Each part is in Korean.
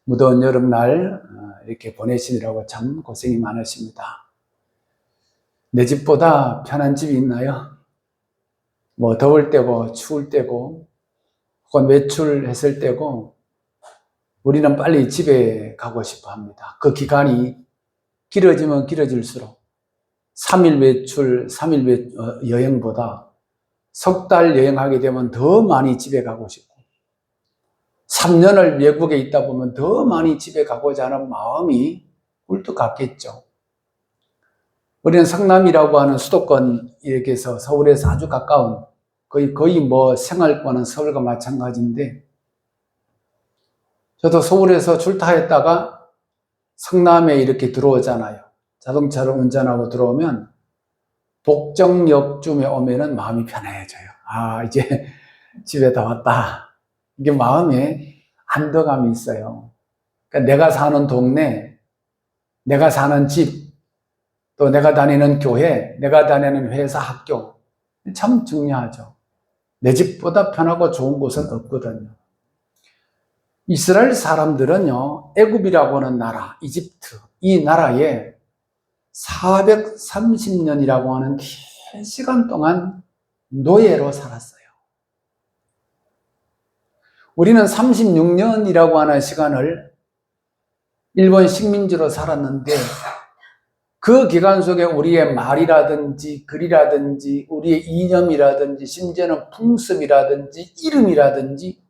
무더운 여름날 이렇게 보내시느라고 참 고생이 많으십니다. 내 집보다 편한 집이 있나요? 뭐 더울 때고 추울 때고 혹은 외출했을 때고 우리는 빨리 집에 가고 싶어 합니다. 그 기간이 길어지면 길어질수록 3일 외출, 3일 여행보다 석 달 여행하게 되면 더 많이 집에 가고 싶고 3년을 외국에 있다 보면 더 많이 집에 가고자 하는 마음이 꿀떡 같겠죠. 우리는 성남이라고 하는 수도권에서 서울에서 아주 가까운 거의 뭐 생활권은 서울과 마찬가지인데 저도 서울에서 출타했다가 성남에 이렇게 들어오잖아요. 자동차로 운전하고 들어오면 복정역쯤에 오면은 마음이 편해져요. 이제 집에 다 왔다. 이게 마음에 안도감이 있어요. 그러니까 내가 사는 동네, 내가 사는 집, 또 내가 다니는 교회, 내가 다니는 회사, 학교 참 중요하죠. 내 집보다 편하고 좋은 곳은 없거든요. 이스라엘 사람들은요, 애굽이라고 하는 나라, 이집트, 이 나라에 430년이라고 하는 긴 시간 동안 노예로 살았어요. 우리는 36년이라고 하는 시간을 일본 식민지로 살았는데 그 기간 속에 우리의 말이라든지 글이라든지 우리의 이념이라든지 심지어는 풍습이라든지 이름이라든지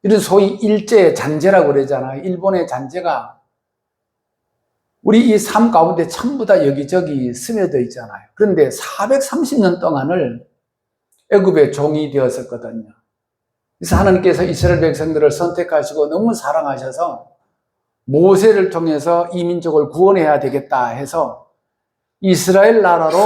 이런 소위 일제의 잔재라고 그러잖아요. 일본의 잔재가 우리 이 삶 가운데 전부 다 여기저기 스며져 있잖아요. 그런데 430년 동안을 애굽의 종이 되었었거든요. 그래서 하나님께서 이스라엘 백성들을 선택하시고 너무 사랑하셔서 모세를 통해서 이 민족을 구원해야 되겠다 해서 이스라엘 나라로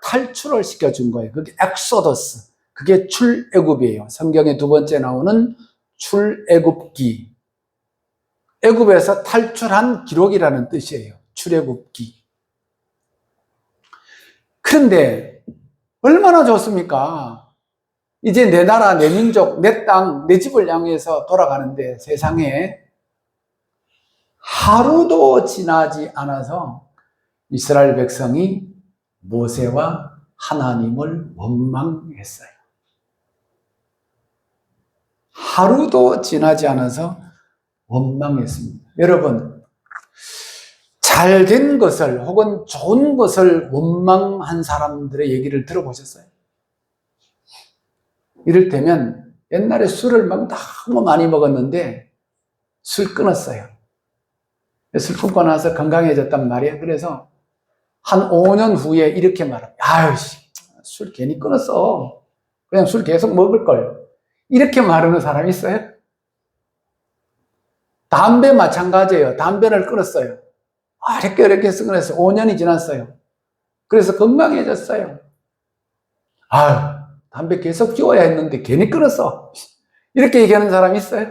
탈출을 시켜준 거예요. 그게 엑소더스, 그게 출애굽이에요. 성경에 두 번째 나오는 출애굽기. 애굽에서 탈출한 기록이라는 뜻이에요. 출애굽기. 그런데 얼마나 좋습니까? 이제 내 나라, 내 민족, 내 땅, 내 집을 향해서 돌아가는데 세상에 하루도 지나지 않아서 이스라엘 백성이 모세와 하나님을 원망했어요. 하루도 지나지 않아서 원망했습니다. 여러분, 잘된 것을 혹은 좋은 것을 원망한 사람들의 얘기를 들어보셨어요? 이를테면 옛날에 술을 막 너무 많이 먹었는데 술 끊었어요. 술 끊고 나서 건강해졌단 말이에요. 그래서 한 5년 후에 이렇게 말합니다. 술 괜히 끊었어. 그냥 술 계속 먹을걸. 이렇게 말하는 사람이 있어요? 담배 마찬가지예요. 담배를 끊었어요. 이렇게 해서 끊었어요. 5년이 지났어요. 그래서 건강해졌어요. 담배 계속 피워야 했는데 괜히 끊었어. 이렇게 얘기하는 사람이 있어요?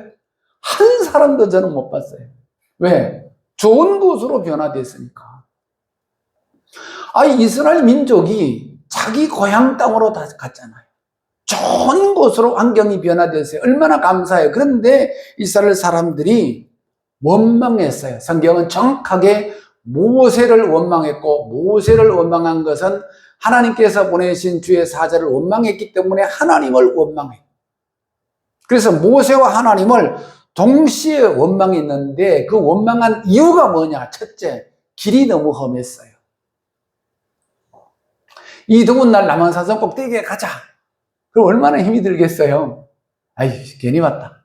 한 사람도 저는 못 봤어요. 왜? 좋은 곳으로 변화됐으니까. 이스라엘 민족이 자기 고향 땅으로 다 갔잖아요. 좋은 곳으로 환경이 변화됐어요. 얼마나 감사해요. 그런데 이스라엘 사람들이 원망했어요. 성경은 정확하게 모세를 원망했고, 모세를 원망한 것은 하나님께서 보내신 주의 사자를 원망했기 때문에 하나님을 원망해요. 그래서 모세와 하나님을 동시에 원망했는데 그 원망한 이유가 뭐냐? 첫째, 길이 너무 험했어요. 이 더운 날 남한산성 꼭대기에 가자. 그럼 얼마나 힘이 들겠어요? 괜히 왔다.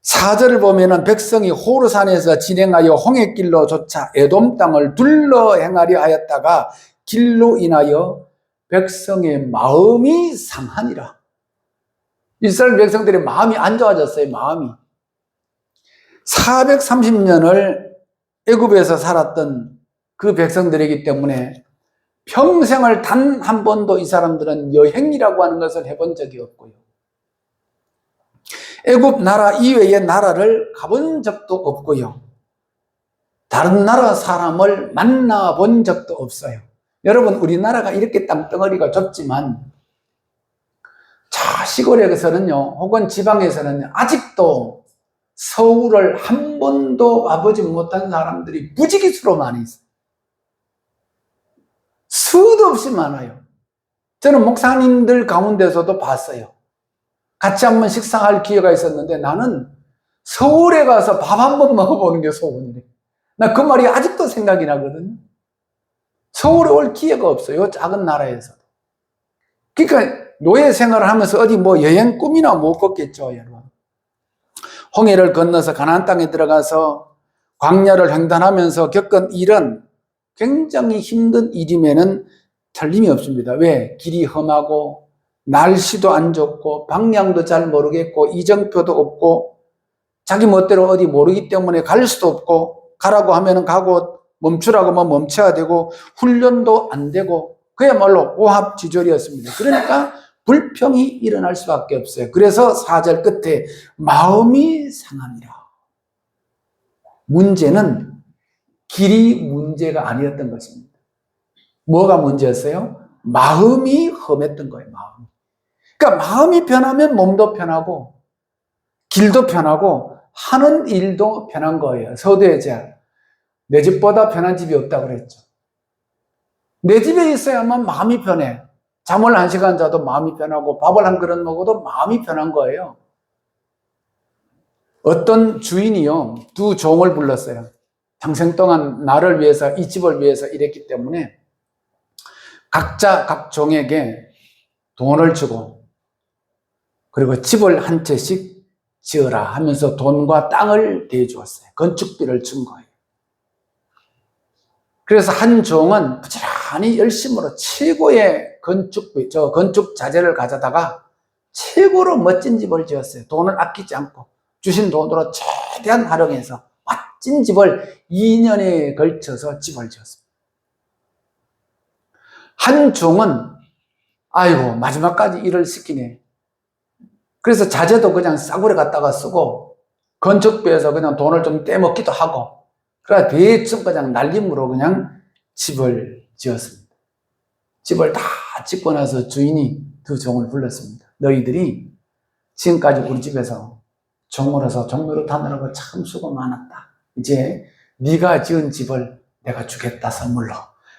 4절을 보면은 백성이 호르산에서 진행하여 홍해길로 조차 에돔 땅을 둘러 행하려 하였다가 길로 인하여 백성의 마음이 상하니라. 이스라엘 백성들의 마음이 안 좋아졌어요. 마음이 430년을 애굽에서 살았던 그 백성들이기 때문에 평생을 단 한 번도 이 사람들은 여행이라고 하는 것을 해본 적이 없고요. 애굽 나라 이외의 나라를 가본 적도 없고요. 다른 나라 사람을 만나본 적도 없어요. 여러분, 우리나라가 이렇게 땅덩어리가 좁지만 저 시골에서는요, 혹은 지방에서는 아직도 서울을 한 번도 와보지 못한 사람들이 무지기수로 많이 있어요. 수도 없이 많아요. 저는 목사님들 가운데서도 봤어요. 같이 한번 식사할 기회가 있었는데 나는 서울에 가서 밥 한 번 먹어보는 게 소원이래. 나 그 말이 아직도 생각이 나거든요. 서울에 올 기회가 없어요. 작은 나라에서도. 그러니까 노예 생활을 하면서 어디 뭐 여행 꿈이나 못 꿨겠죠, 여러분. 홍해를 건너서 가나안 땅에 들어가서 광야를 횡단하면서 겪은 일은 굉장히 힘든 일임에는 틀림이 없습니다. 왜? 길이 험하고 날씨도 안 좋고 방향도 잘 모르겠고 이정표도 없고 자기 멋대로 어디 모르기 때문에 갈 수도 없고 가라고 하면 가고 멈추라고 하면 멈춰야 되고 훈련도 안 되고 그야말로 오합지졸이었습니다. 그러니까 불평이 일어날 수밖에 없어요. 그래서 4절 끝에 마음이 상하니라. 문제는 길이 문제가 아니었던 것입니다. 뭐가 문제였어요? 마음이 험했던 거예요. 그러니까 마음이 편하면 몸도 편하고 길도 편하고 하는 일도 편한 거예요. 서두에 제가 내 집보다 편한 집이 없다고 그랬죠. 내 집에 있어야만 마음이 편해. 잠을 1시간 자도 마음이 편하고 밥을 한 그릇 먹어도 마음이 편한 거예요. 어떤 주인이요, 2 종을 불렀어요. 평생 동안 나를 위해서, 이 집을 위해서 일했기 때문에 각자 각 종에게 돈을 주고 그리고 집을 한 채씩 지어라 하면서 돈과 땅을 대주었어요. 건축비를 준 거예요. 그래서 한 종은 부지런히 열심으로 최고의 건축 자재를 가져다가 최고로 멋진 집을 지었어요. 돈을 아끼지 않고 주신 돈으로 최대한 활용해서 멋진 집을 2년에 걸쳐서 집을 지었습니다. 한 종은 아이고 마지막까지 일을 시키네. 그래서 자재도 그냥 싸구려 갖다가 쓰고 건축비에서 그냥 돈을 좀 떼먹기도 하고 그래서 대충 그냥 날림으로 그냥 집을 지었습니다. 집을 다 짓고 나서 주인이 2 종을 불렀습니다. 너희들이 지금까지 우리 집에서 종으로서 종로로 타느라고 참 수고 많았다. 이제 네가 지은 집을 내가 주겠다 선물로.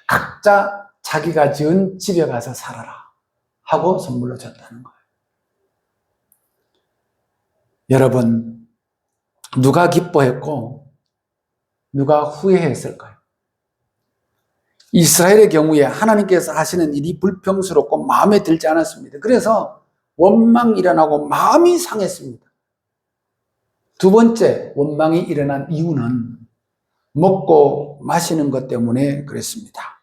각자 자기가 지은 집에 가서 살아라 하고 선물로 줬다는 거예요. 여러분, 누가 기뻐했고 누가 후회했을까요? 이스라엘의 경우에 하나님께서 하시는 일이 불평스럽고 마음에 들지 않았습니다. 그래서 원망이 일어나고 마음이 상했습니다. 2 번째 원망이 일어난 이유는 먹고 마시는 것 때문에 그랬습니다.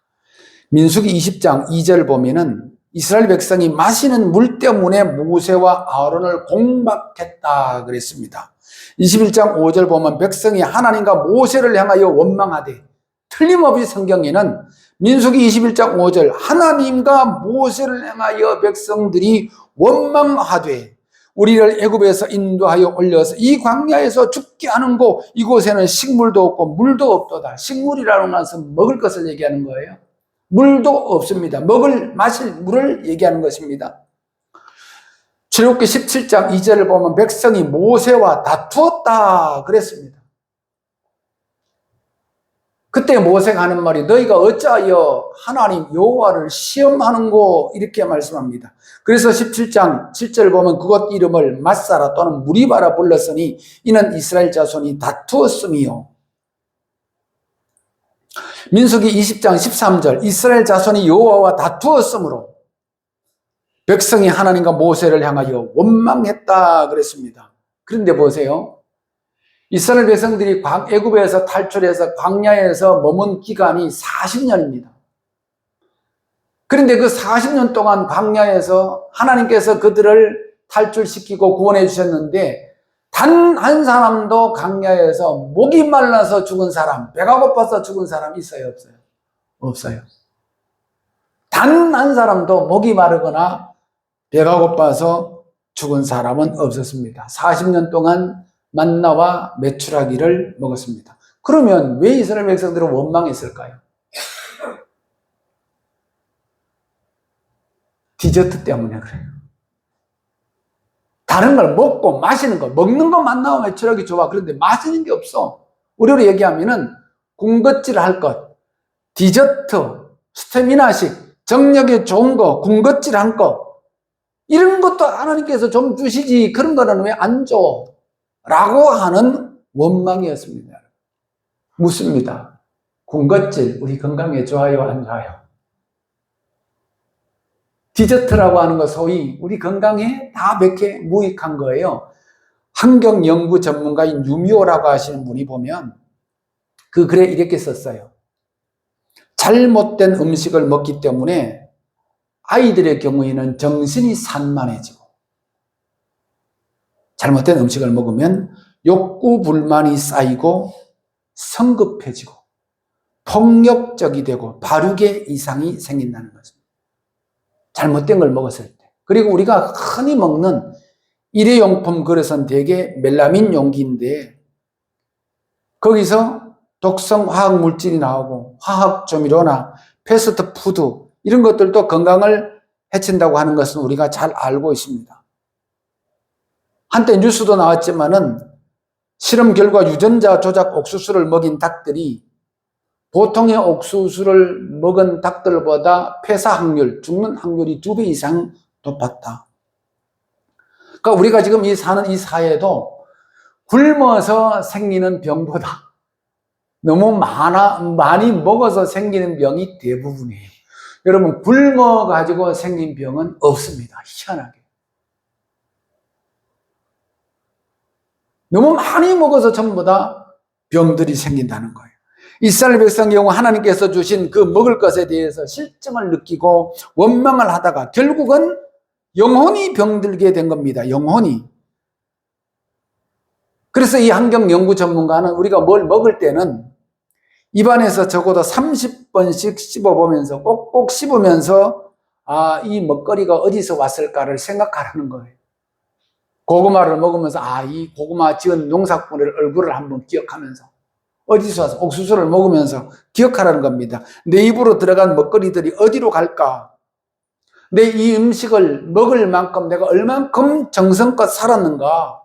민수기 20장 2절 보면은 이스라엘 백성이 마시는 물 때문에 모세와 아론을 공박했다 그랬습니다. 21장 5절 보면 백성이 하나님과 모세를 향하여 원망하되, 틀림없이 성경에는 민수기 21장 5절 하나님과 모세를 향하여 백성들이 원망하되 우리를 애굽에서 인도하여 올려서 이 광야에서 죽게 하는 곳, 이곳에는 식물도 없고 물도 없도다. 식물이라는 것은 먹을 것을 얘기하는 거예요. 물도 없습니다. 마실 물을 얘기하는 것입니다. 출애굽기 17장 2절을 보면 백성이 모세와 다투었다 그랬습니다. 그때 모세가 하는 말이 너희가 어찌하여 하나님 여호와를 시험하는고 이렇게 말씀합니다. 그래서 17장 7절 보면 그곳 이름을 마사라 또는 무리바라 불렀으니 이는 이스라엘 자손이 다투었음이요. 민수기 20장 13절 이스라엘 자손이 여호와와 다투었으므로 백성이 하나님과 모세를 향하여 원망했다 그랬습니다. 그런데 보세요. 이스라엘 백성들이 애굽에서 탈출해서 광야에서 머문 기간이 40년입니다. 그런데 그 40년 동안 광야에서 하나님께서 그들을 탈출시키고 구원해 주셨는데 단 한 사람도 광야에서 목이 말라서 죽은 사람, 배가 고파서 죽은 사람 있어요? 없어요? 없어요. 단 한 사람도 목이 마르거나 배가 고파서 죽은 사람은 없었습니다. 40년 동안 만나와 메추라기를 먹었습니다. 그러면 왜 이스라엘 백성들은 원망했을까요? 디저트 때문에 그래요. 다른 걸 먹고 마시는 거, 먹는 것만 나오면 체력이 좋아. 그런데 마시는 게 없어. 우리로 얘기하면은 군것질 할 것, 디저트, 스태미나식, 정력에 좋은 거, 군것질 한 거, 이런 것도 하나님께서 좀 주시지 그런 거는 왜 안 줘? 라고 하는 원망이었습니다. 묻습니다. 군것질 우리 건강에 좋아요, 안 좋아요? 디저트라고 하는 거 소위 우리 건강에 다 몇 개 무익한 거예요. 환경연구 전문가인 유미오라고 하시는 분이 보면 그 글에 이렇게 썼어요. 잘못된 음식을 먹기 때문에 아이들의 경우에는 정신이 산만해지고, 잘못된 음식을 먹으면 욕구 불만이 쌓이고 성급해지고 폭력적이 되고 발육의 이상이 생긴다는 것입니다. 잘못된 걸 먹었을 때. 그리고 우리가 흔히 먹는 일회용품 그릇은 대개 멜라민 용기인데 거기서 독성 화학 물질이 나오고 화학 조미료나 패스트푸드 이런 것들도 건강을 해친다고 하는 것은 우리가 잘 알고 있습니다. 한때 뉴스도 나왔지만은 실험 결과 유전자 조작 옥수수를 먹인 닭들이 보통의 옥수수를 먹은 닭들보다 폐사 확률, 죽는 확률이 2배 이상 높았다. 그러니까 우리가 지금 사는 이 사회도 굶어서 생기는 병보다 너무 많이 먹어서 생기는 병이 대부분이에요. 여러분, 굶어가지고 생긴 병은 없습니다. 희한하게. 너무 많이 먹어서 전부 다 병들이 생긴다는 거예요. 이스라엘 백성 경우 하나님께서 주신 그 먹을 것에 대해서 실증을 느끼고 원망을 하다가 결국은 영혼이 병들게 된 겁니다. 영혼이. 그래서 이 환경 연구 전문가는 우리가 뭘 먹을 때는 입안에서 적어도 30번씩 씹어보면서 꼭꼭 씹으면서 이 먹거리가 어디서 왔을까를 생각하라는 거예요. 고구마를 먹으면서 이 고구마 지은 농사꾼의 얼굴을 한번 기억하면서 어디서 와서 옥수수를 먹으면서 기억하라는 겁니다. 내 입으로 들어간 먹거리들이 어디로 갈까? 내 이 음식을 먹을 만큼 내가 얼만큼 정성껏 살았는가?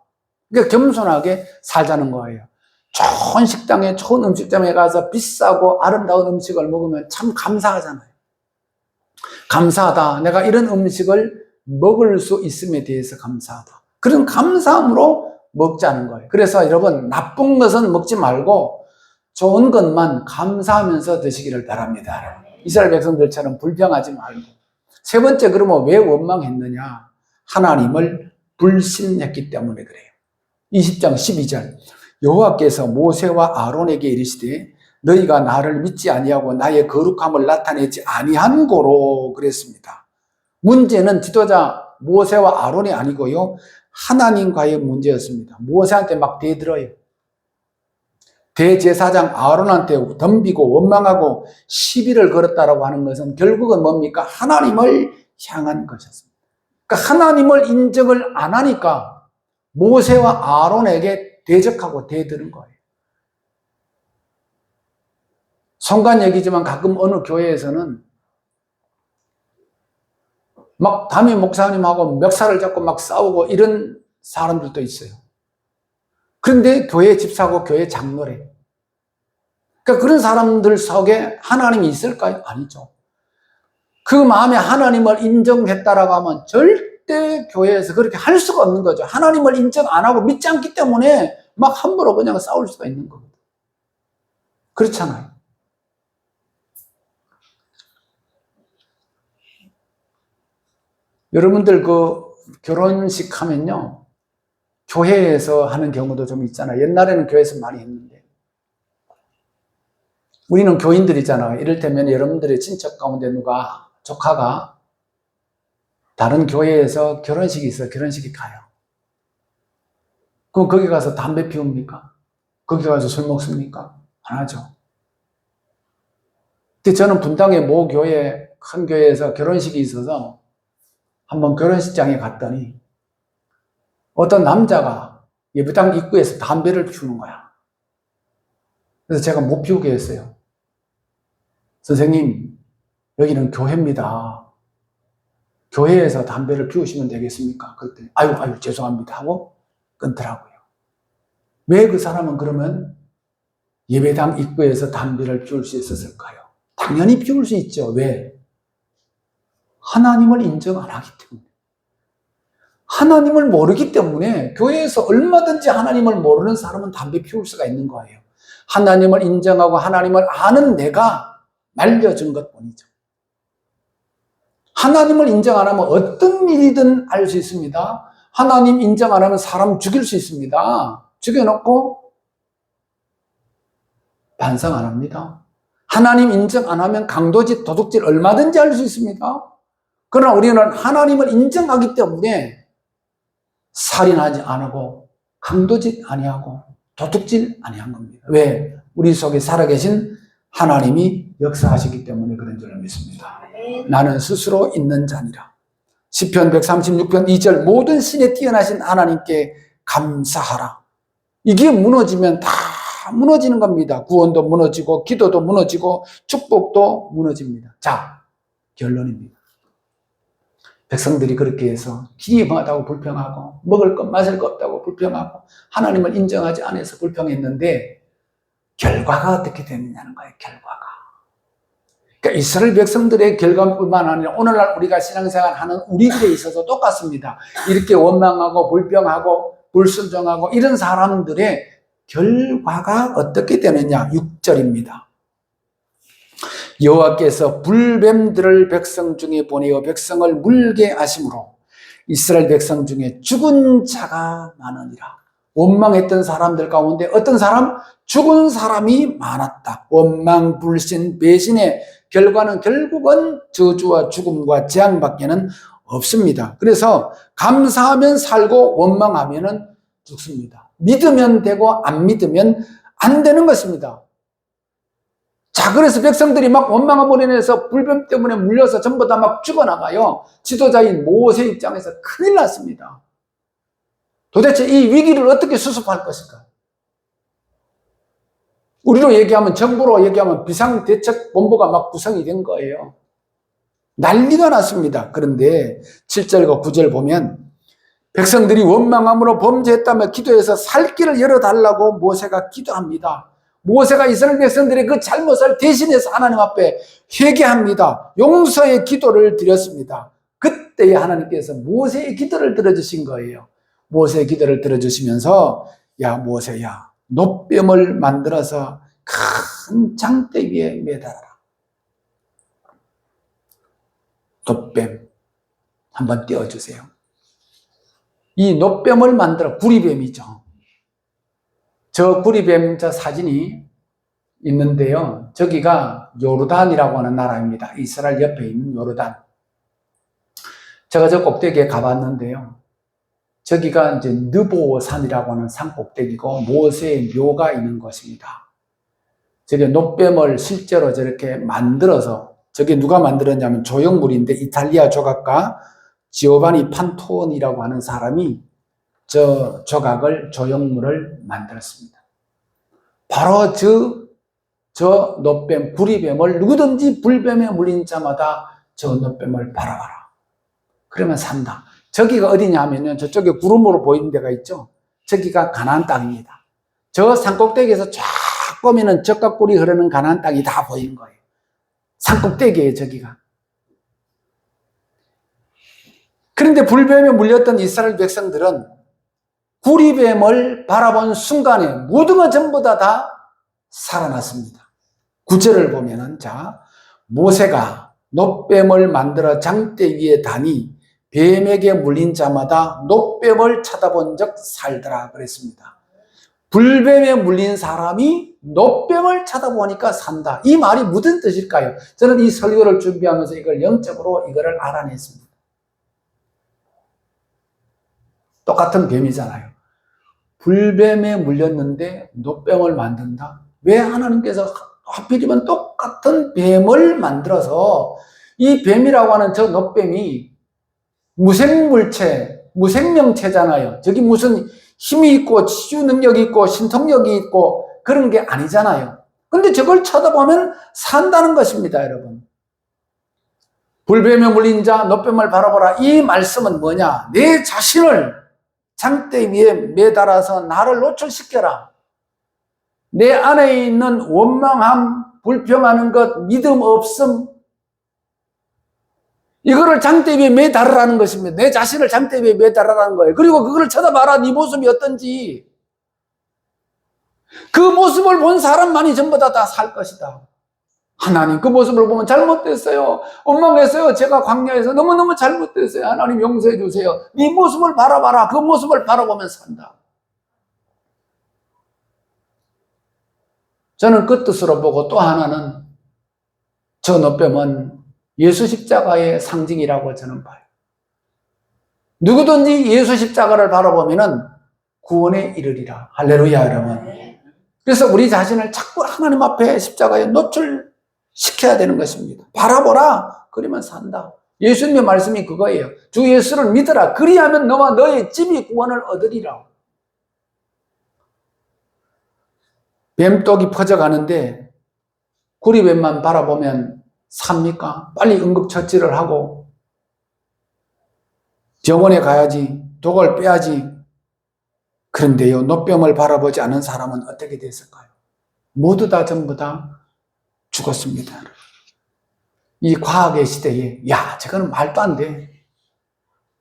그러니까 겸손하게 살자는 거예요. 좋은 식당에 좋은 음식점에 가서 비싸고 아름다운 음식을 먹으면 참 감사하잖아요. 감사하다. 내가 이런 음식을 먹을 수 있음에 대해서 감사하다. 그런 감사함으로 먹자는 거예요. 그래서 여러분 나쁜 것은 먹지 말고 좋은 것만 감사하면서 드시기를 바랍니다. 이스라엘 백성들처럼 불평하지 말고. 세 번째, 그러면 왜 원망했느냐? 하나님을 불신했기 때문에 그래요. 20장 12절 여호와께서 모세와 아론에게 이르시되 너희가 나를 믿지 아니하고 나의 거룩함을 나타내지 아니한 고로 그랬습니다. 문제는 지도자 모세와 아론이 아니고요, 하나님과의 문제였습니다. 모세한테 막 대들어요. 대제사장 아론한테 덤비고 원망하고 시비를 걸었다라고 하는 것은 결국은 뭡니까? 하나님을 향한 것이었습니다. 그러니까 하나님을 인정을 안 하니까 모세와 아론에게 대적하고 대드는 거예요. 성간 얘기지만 가끔 어느 교회에서는 막 담임 목사님하고 멱살을 잡고 막 싸우고 이런 사람들도 있어요. 그런데 교회 집사고 교회 장로래. 그러니까 그런 사람들 속에 하나님이 있을까요? 아니죠. 그 마음에 하나님을 인정했다라고 하면 절대 교회에서 그렇게 할 수가 없는 거죠. 하나님을 인정 안 하고 믿지 않기 때문에 막 함부로 그냥 싸울 수가 있는 거거든요. 그렇잖아요. 여러분들 그 결혼식 하면요, 교회에서 하는 경우도 좀 있잖아요. 옛날에는 교회에서 많이 했는데 우리는 교인들이잖아요. 이를테면 여러분들의 친척 가운데 누가 조카가 다른 교회에서 결혼식이 있어요. 결혼식이 가요. 그럼 거기 가서 담배 피웁니까? 거기 가서 술 먹습니까? 안 하죠. 근데 저는 분당의 모 교회, 큰 교회에서 결혼식이 있어서 한번 결혼식장에 갔더니 어떤 남자가 예배당 입구에서 담배를 피우는 거야. 그래서 제가 못 피우게 했어요. 선생님, 여기는 교회입니다. 교회에서 담배를 피우시면 되겠습니까? 그랬더니 아유 죄송합니다 하고 끊더라고요. 왜 그 사람은 그러면 예배당 입구에서 담배를 피울 수 있었을까요? 당연히 피울 수 있죠. 왜? 하나님을 인정 안 하기 때문에. 하나님을 모르기 때문에 교회에서 얼마든지 하나님을 모르는 사람은 담배 피울 수가 있는 거예요. 하나님을 인정하고 하나님을 아는 내가 말려준 것뿐이죠. 하나님을 인정 안 하면 어떤 일이든 알 수 있습니다. 하나님 인정 안 하면 사람 죽일 수 있습니다. 죽여놓고 반성 안 합니다. 하나님 인정 안 하면 강도짓, 도둑질 얼마든지 할 수 있습니다. 그러나 우리는 하나님을 인정하기 때문에 살인하지 않고 강도짓 아니하고 도둑질 아니한 겁니다. 왜? 우리 속에 살아계신 하나님이 역사하시기 때문에 그런 줄 믿습니다. 나는 스스로 있는 자니라. 시편 136편 2절 모든 신에 뛰어나신 하나님께 감사하라. 이게 무너지면 다 무너지는 겁니다. 구원도 무너지고 기도도 무너지고 축복도 무너집니다. 자, 결론입니다. 백성들이 그렇게 해서 길이 멍하다고 불평하고 먹을 것 마실 것 없다고 불평하고 하나님을 인정하지 않아서 불평했는데 결과가 어떻게 되느냐는 거예요. 결과가. 그러니까 이스라엘 백성들의 결과뿐만 아니라 오늘날 우리가 신앙생활 하는 우리들에 있어서 똑같습니다. 이렇게 원망하고 불평하고 불순종하고 이런 사람들의 결과가 어떻게 되느냐. 6절입니다. 여호와께서 불뱀들을 백성 중에 보내어 백성을 물게 하심으로 이스라엘 백성 중에 죽은 자가 많으니라. 원망했던 사람들 가운데 어떤 사람? 죽은 사람이 많았다. 원망, 불신, 배신의 결과는 결국은 저주와 죽음과 재앙밖에는 없습니다. 그래서 감사하면 살고 원망하면 죽습니다. 믿으면 되고 안 믿으면 안 되는 것입니다. 자, 그래서 백성들이 막 원망하고 인해서 불뱀 때문에 물려서 전부 다 막 죽어나가요. 지도자인 모세 입장에서 큰일 났습니다. 도대체 이 위기를 어떻게 수습할 것인가? 우리로 얘기하면 정부로 얘기하면 비상대책본부가 막 구성이 된 거예요. 난리가 났습니다. 그런데 7절과 9절 보면 백성들이 원망함으로 범죄했다며 기도해서 살 길을 열어달라고 모세가 기도합니다. 모세가 이스라엘 백성들의 그 잘못을 대신해서 하나님 앞에 회개합니다. 용서의 기도를 드렸습니다. 그때에 하나님께서 모세의 기도를 들어주신 거예요. 모세의 기도를 들어주시면서 야 모세야 놋뱀을 만들어서 큰 장대 위에 매달아라. 놋뱀 한번 띄워주세요. 이 놋뱀을 만들어 구리뱀이죠. 저 구리뱀 저 사진이 있는데요. 저기가 요르단이라고 하는 나라입니다. 이스라엘 옆에 있는 요르단. 제가 저 꼭대기에 가봤는데요. 저기가 이제 느보산이라고 하는 산 꼭대기고 모세의 묘가 있는 곳입니다. 저게 놋뱀을 실제로 저렇게 만들어서 저게 누가 만들었냐면 조형물인데 이탈리아 조각가 지오바니 판토니라고 하는 사람이 저 조각을 조형물을 만들었습니다. 바로 저 놋뱀, 구리뱀을 누구든지 불뱀에 물린 자마다 저 놋뱀을 바라봐라. 그러면 산다. 저기가 어디냐 하면요. 저쪽에 구름으로 보이는 데가 있죠. 저기가 가나안 땅입니다. 저 산꼭대기에서 쫙 보면은 젖과 꿀이 흐르는 가나안 땅이 다 보이는 거예요. 산꼭대기에 저기가. 그런데 불뱀에 물렸던 이스라엘 백성들은 구리뱀을 바라본 순간에 모든 것 전부 다 살아났습니다. 9절을 보면은 자 모세가 놋뱀을 만들어 장대 위에 다니 뱀에게 물린 자마다 놋뱀을 쳐다본 적 살더라 그랬습니다. 불뱀에 물린 사람이 놋뱀을 쳐다보니까 산다. 이 말이 무슨 뜻일까요? 저는 이 설교를 준비하면서 이걸 영적으로 이거를 알아냈습니다. 똑같은 뱀이잖아요. 불뱀에 물렸는데 놋뱀을 만든다? 왜 하나님께서 하필이면 똑같은 뱀을 만들어서 이 뱀이라고 하는 저 놋뱀이 무생물체, 무생명체잖아요. 저기 무슨 힘이 있고 치유 능력이 있고 신통력이 있고 그런 게 아니잖아요. 근데 저걸 쳐다보면 산다는 것입니다, 여러분. 불뱀에 물린 자 노뱀을 바라보라. 이 말씀은 뭐냐? 내 자신을 장대 위에 매달아서 나를 노출시켜라. 내 안에 있는 원망함, 불평하는 것, 믿음 없음, 이거를 장대 위에 매달으라는 것입니다. 내 자신을 장대 위에 매달으라는 거예요. 그리고 그거를 쳐다봐라. 네 모습이 어떤지. 그 모습을 본 사람만이 전부 다 살 것이다. 하나님, 그 모습을 보면 잘못됐어요. 원망했어요. 제가 광야에서 너무너무 잘못됐어요. 하나님 용서해 주세요. 네 모습을 바라봐라. 그 모습을 바라보면 산다. 저는 그 뜻으로 보고, 또 하나는 저 노뱀은 예수 십자가의 상징이라고 저는 봐요. 누구든지 예수 십자가를 바라보면은 구원에 이르리라. 할렐루야, 여러분. 그래서 우리 자신을 자꾸 하나님 앞에 십자가에 노출시켜야 되는 것입니다. 바라보라. 그러면 산다. 예수님의 말씀이 그거예요. 주 예수를 믿어라. 그리하면 너와 너의 집이 구원을 얻으리라. 뱀독이 퍼져가는데 구리뱀만 바라보면 삽니까? 빨리 응급처치를 하고 병원에 가야지, 독을 빼야지. 그런데요, 노뱀을 바라보지 않은 사람은 어떻게 됐을까요? 모두 다 전부 다 죽었습니다. 이 과학의 시대에, 야, 저거는 말도 안 돼.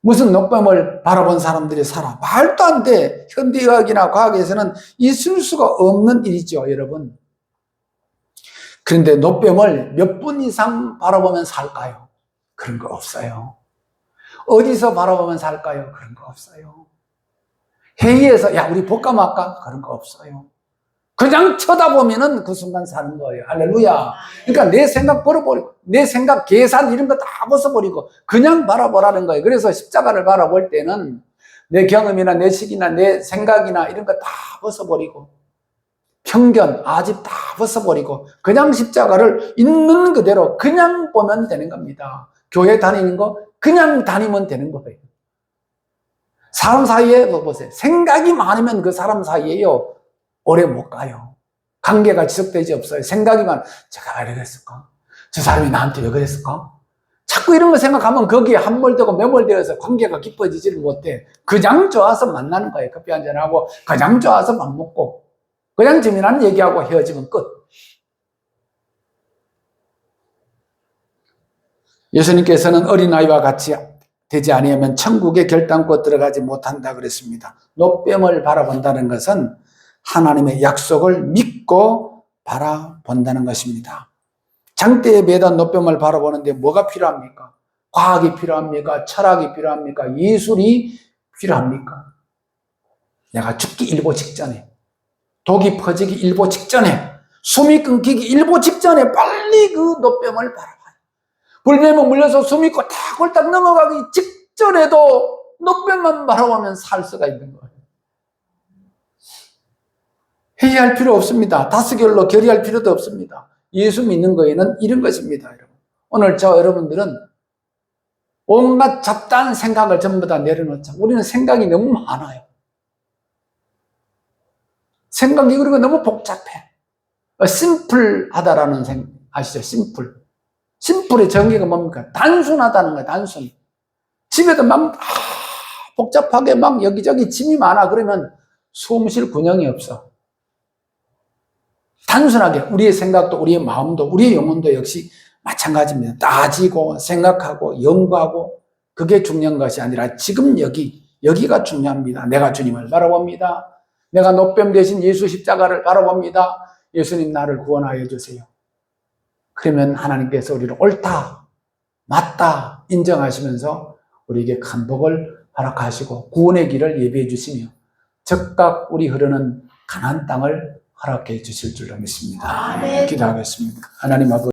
무슨 노뱀을 바라본 사람들이 살아. 말도 안 돼. 현대의학이나 과학에서는 있을 수가 없는 일이죠, 여러분. 그런데 노뱀을 몇 분 이상 바라보면 살까요? 그런 거 없어요. 어디서 바라보면 살까요? 그런 거 없어요. 회의에서, 야, 우리 복감할까? 그런 거 없어요. 그냥 쳐다보면은 그 순간 사는 거예요. 할렐루야. 그러니까 내 생각 버려버리고, 내 생각, 계산 이런 거 다 벗어버리고, 그냥 바라보라는 거예요. 그래서 십자가를 바라볼 때는 내 경험이나 내 시기나 내 생각이나 이런 거 다 벗어버리고, 편견, 아집 다 벗어버리고, 그냥 십자가를 있는 그대로 그냥 보면 되는 겁니다. 교회 다니는 거 그냥 다니면 되는 거예요. 사람 사이에 보세요. 생각이 많으면 그 사람 사이에요, 오래 못 가요. 관계가 지속되지 없어요. 생각이 많아. 제가 왜 그랬을까? 저 사람이 나한테 왜 그랬을까? 자꾸 이런 거 생각하면 거기에 함몰되고 매몰되어서 관계가 깊어지지를 못해. 그냥 좋아서 만나는 거예요. 커피 한잔하고 그냥 좋아서 밥 먹고 그냥 재미난 얘기하고 헤어지면 끝. 예수님께서는 어린아이와 같이 되지 아니하면 천국에 결단코 들어가지 못한다 그랬습니다. 노뱀을 바라본다는 것은 하나님의 약속을 믿고 바라본다는 것입니다. 장대에 매단 노뱀을 바라보는데 뭐가 필요합니까? 과학이 필요합니까? 철학이 필요합니까? 예술이 필요합니까? 내가 죽기 일보 직전에, 독이 퍼지기 일보 직전에, 숨이 끊기기 일보 직전에 빨리 그 노뱀을 바라봐요. 불뱀에 물려서 숨이 꼴딱꼴딱 넘어가기 직전에도 노뱀만 바라보면 살 수가 있는 거예요. 회의할 필요 없습니다. 다수결로 결의할 필요도 없습니다. 예수 믿는 거에는 이런 것입니다, 여러분. 오늘 여러분들은 온갖 잡다한 생각을 전부 다 내려놓자. 우리는 생각이 너무 많아요. 생각이 그리고 너무 복잡해. 심플하다라는 생각 아시죠? 심플. 심플의 정의가 뭡니까? 단순하다는 거예요, 단순. 집에도 막 복잡하게 막 여기저기 짐이 많아. 그러면 숨 쉴 군형이 없어. 단순하게 우리의 생각도 우리의 마음도 우리의 영혼도 역시 마찬가지입니다. 따지고 생각하고 연구하고 그게 중요한 것이 아니라 지금 여기가 중요합니다. 내가 주님을 바라봅니다. 내가 노뱀 대신 예수 십자가를 바라봅니다. 예수님 나를 구원하여 주세요. 그러면 하나님께서 우리를 옳다, 맞다 인정하시면서 우리에게 큰 복을 허락하시고 구원의 길을 예비해 주시며 즉각 우리 흐르는 가나안 땅을 허락해 주실 줄로 믿습니다. 기도하겠습니다. 하나님 아버지,